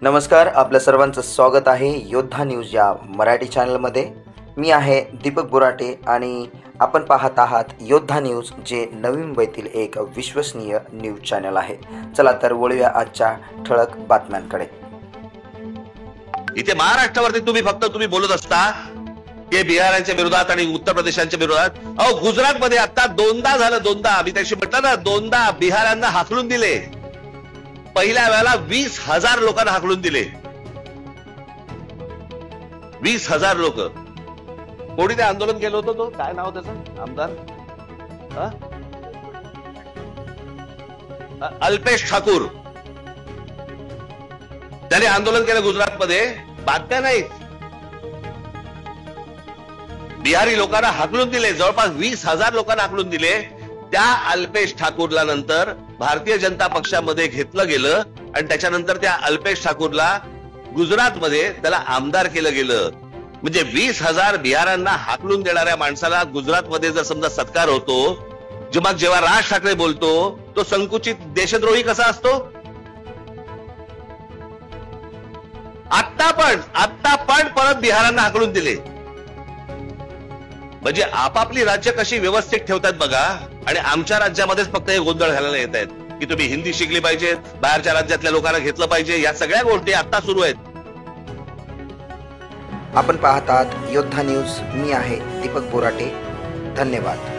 नमस्कार, आपल्या सर्वांचं स्वागत आहे योद्धा न्यूज या मराठी चॅनलमध्ये। मी आहे दीपक बुराटे आणि आपण पाहत आहात योद्धा न्यूज, जे नवी मुंबईतील एक विश्वसनीय न्यूज चॅनल आहे। चला तर वळूया आजच्या ठळक बातम्यांकडे। इथे महाराष्ट्रावरती तुम्ही बोलत असता की बिहारांच्या विरोधात आणि उत्तर प्रदेशांच्या विरोधात। अहो, गुजरातमध्ये आता दोनदा झालं, दोनदा मी त्याशी म्हटलं ना, दोनदा बिहारांना हाकलून दिले। पहिल्या वेळेला 20,000 लोकांना हाकलून दिले। 20,000 लोक। कोणी ते आंदोलन केलं होतं, तो काय नाव त्याचं आमदार, अल्पेश ठाकूर, त्याने आंदोलन केलं गुजरातमध्ये। बातम्या नाहीत, बिहारी लोकांना हाकलून दिले, जवळपास 20,000 लोकांना हाकलून दिले। त्या अल्पेश ठाकूरला नंतर भारतीय जनता पक्षामध्ये घेतलं गेलं आणि त्याच्यानंतर त्या अल्पेश ठाकूरला गुजरातमध्ये त्याला आमदार केलं गेलं। म्हणजे 20,000 बिहारांना हाकलून देणाऱ्या माणसाला गुजरातमध्ये जर समजा सत्कार होतो, मग जेव्हा राज ठाकरे बोलतो तो संकुचित देशद्रोही कसा असतो? आता पण परत बिहारांना हाकलून दिले। म्हणजे आपापली राज्य कशी व्यवस्थित ठेवतात बघा, आणि आमच्या राज्यामध्येच फक्त हे गोंधळ घालायला येत आहेत की तुम्ही हिंदी शिकली पाहिजे, बाहेरच्या राज्यातल्या लोकांना घेतलं पाहिजे। या सगळ्या गोष्टी आता सुरू आहेत। आपण पाहतात योद्धा न्यूज। मी आहे दीपक बुराटे। धन्यवाद।